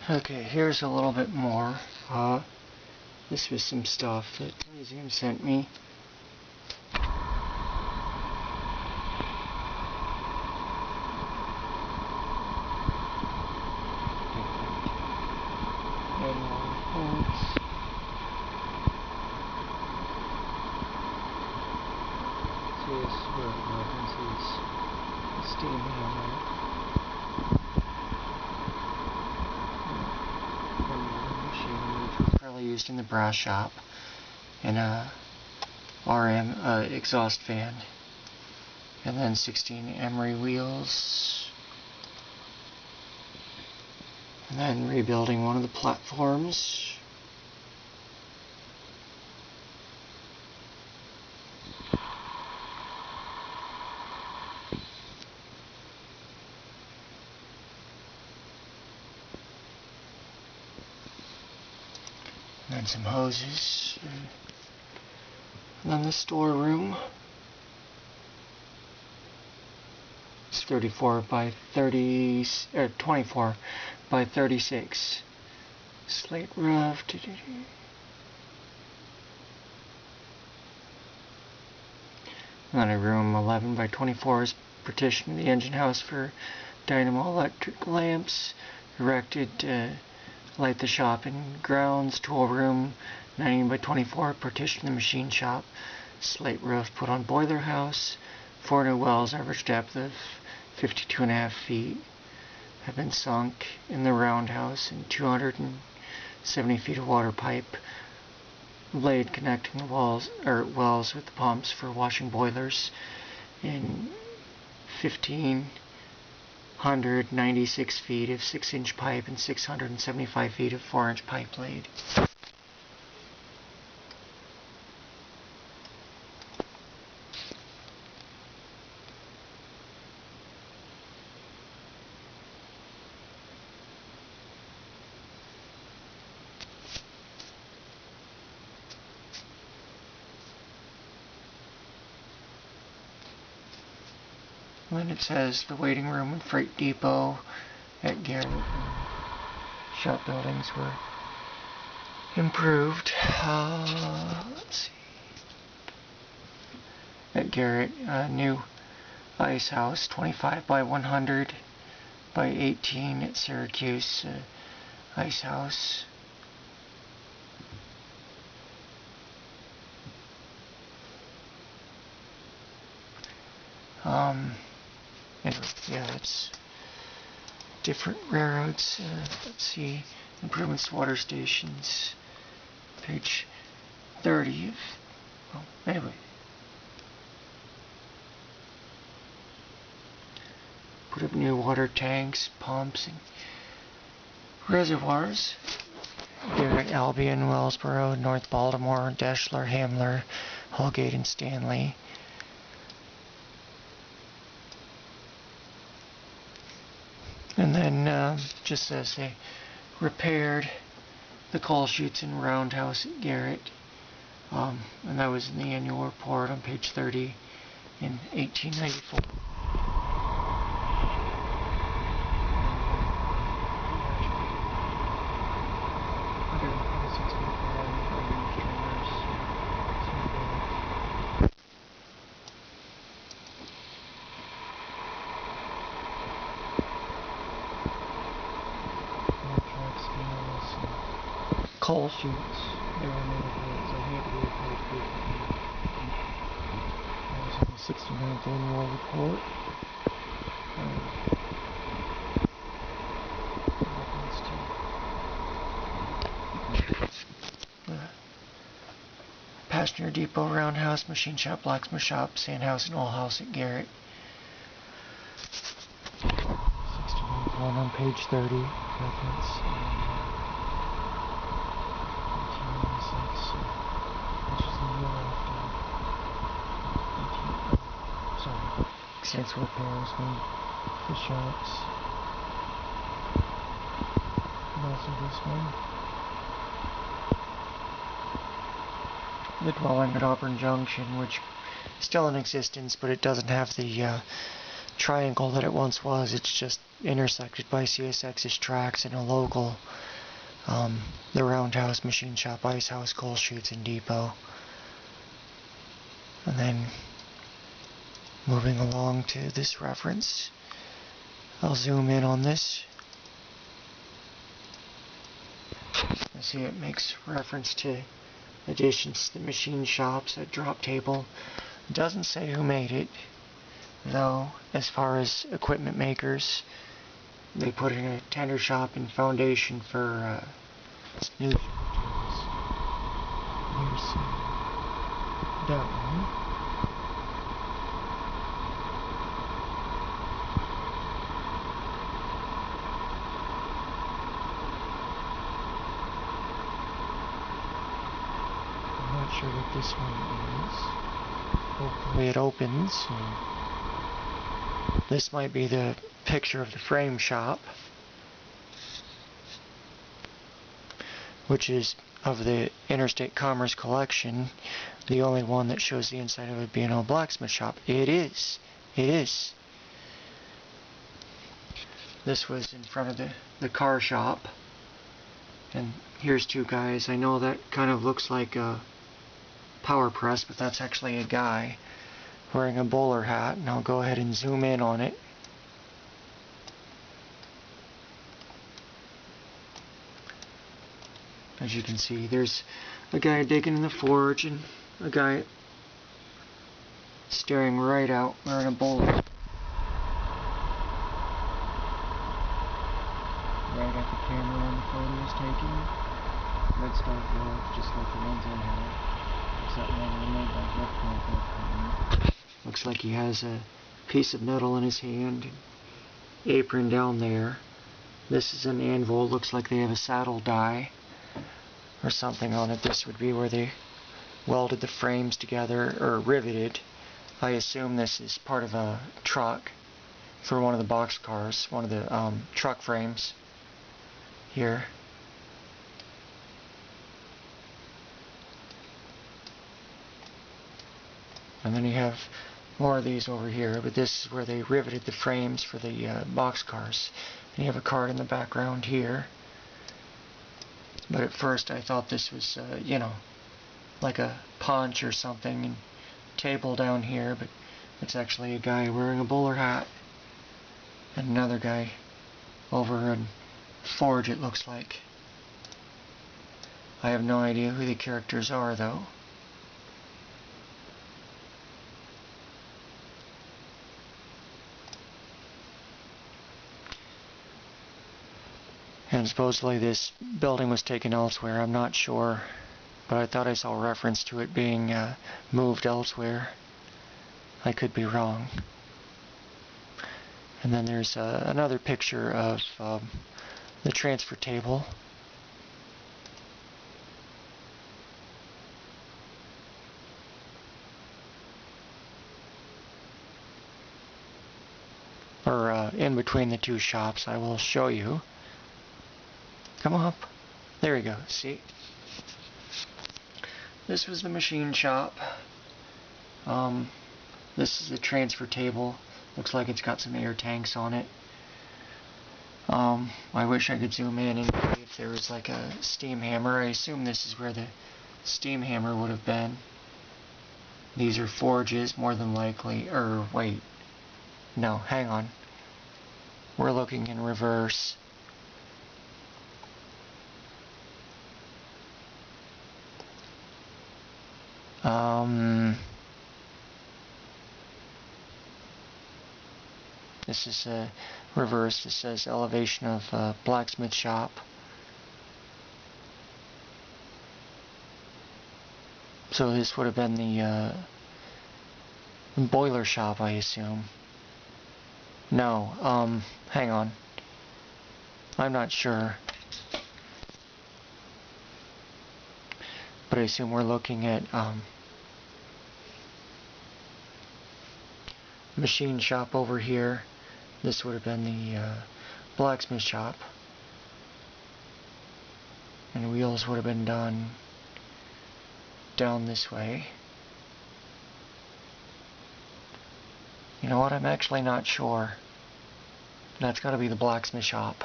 Okay, here's a little bit more. This was some stuff that the museum sent me. Steam hammer. Which was probably used in the brass shop, and a RM exhaust fan, and then 16 emery wheels, and then rebuilding one of the platforms. And then some hoses. And then the storeroom. It's 34 by 30, or 24 by 36. Slate roof. And then a room 11 by 24 is partitioned to the engine house for dynamo electric lamps. Erected to light the shop and grounds. Tool room 19 by 24, partitioned the machine shop. Slate roof put on boiler house. 4 new wells, average depth of 52.5 feet, have been sunk in the roundhouse, and 270 feet of water pipe laid connecting the wells with the pumps for washing boilers, and 1,596 feet of 6-inch pipe and 675 feet of 4-inch pipe laid. And then it says the waiting room and freight depot at Garrett and shop buildings were improved. Let's see. At Garrett, new ice house, 25 by 100 by 18 at Syracuse ice house. Yeah, it's different railroads. Let's see, improvements to water stations, page 30. Well, anyway, put up new water tanks, pumps, and reservoirs. Garrett, Albion, Wellsboro, North Baltimore, Deschler, Hamler, Holgate, and Stanley. And then just says they repaired the coal chutes and roundhouse at Garrett. And that was in the annual report on page 30 in 1894. Coal chutes. They were made of wood, so they had to be repaired frequently. That was in the 69th annual report. Passenger depot, roundhouse, machine shop, blacksmith shop, sand house, and oil house at Garrett. 69th one on page 30. Reference. Extensive repairs made the shops. And also this one. The dwelling at Auburn Junction, which is still in existence, but it doesn't have the triangle that it once was. It's just intersected by CSX's tracks and a local, the Roundhouse, Machine Shop, Ice House, Coal Chutes, and Depot. And then moving along to this reference, I'll zoom in on this. You see it makes reference to additions to the machine shops, a drop table. It doesn't say who made it, though. As far as equipment makers, they put in a tender shop and foundation for new tools. Here's that one. I'm not sure what this one is. Hopefully it opens. This might be the picture of the frame shop, which is of the Interstate Commerce collection, the only one that shows the inside of a B&O blacksmith shop. It is. It is. This was in front of the car shop. And here's two guys. I know that kind of looks like a power press, but that's actually a guy wearing a bowler hat, and I'll go ahead and zoom in on it. As you can see, there's a guy digging in the forge and a guy staring right out wearing a bowler. Right at the camera when the photo was taken. Red stock gloves, just like the ones I have. Except one made by Garrett. Looks like he has a piece of metal in his hand. Apron down there. This is an anvil. Looks like they have a saddle die or something on it. This would be where they welded the frames together, or riveted. I assume this is part of a truck for one of the box cars, one of the truck frames here. And then you have more of these over here, but this is where they riveted the frames for the box cars. And you have a cart in the background here. But at first I thought this was, you know, like a paunch or something, and table down here, but it's actually a guy wearing a bowler hat. And another guy over in forge, it looks like. I have no idea who the characters are, though. And supposedly this building was taken elsewhere. I'm not sure, but I thought I saw reference to it being moved elsewhere. I could be wrong. And then there's another picture of the transfer table. Or in between the two shops. I will show you. Come up. There we go. See? This was the machine shop. This is the transfer table. Looks like it's got some air tanks on it. I wish I could zoom in and see if there was like a steam hammer. I assume this is where the steam hammer would have been. These are forges, more than likely. Or, wait. No, hang on. We're looking in reverse. This is a reverse. It says elevation of blacksmith shop. So this would have been the boiler shop, I assume. No, hang on. I'm not sure. But I assume we're looking at machine shop over here. This would have been the blacksmith shop. And wheels would have been done down this way. You know what? I'm actually not sure. That's got to be the blacksmith shop.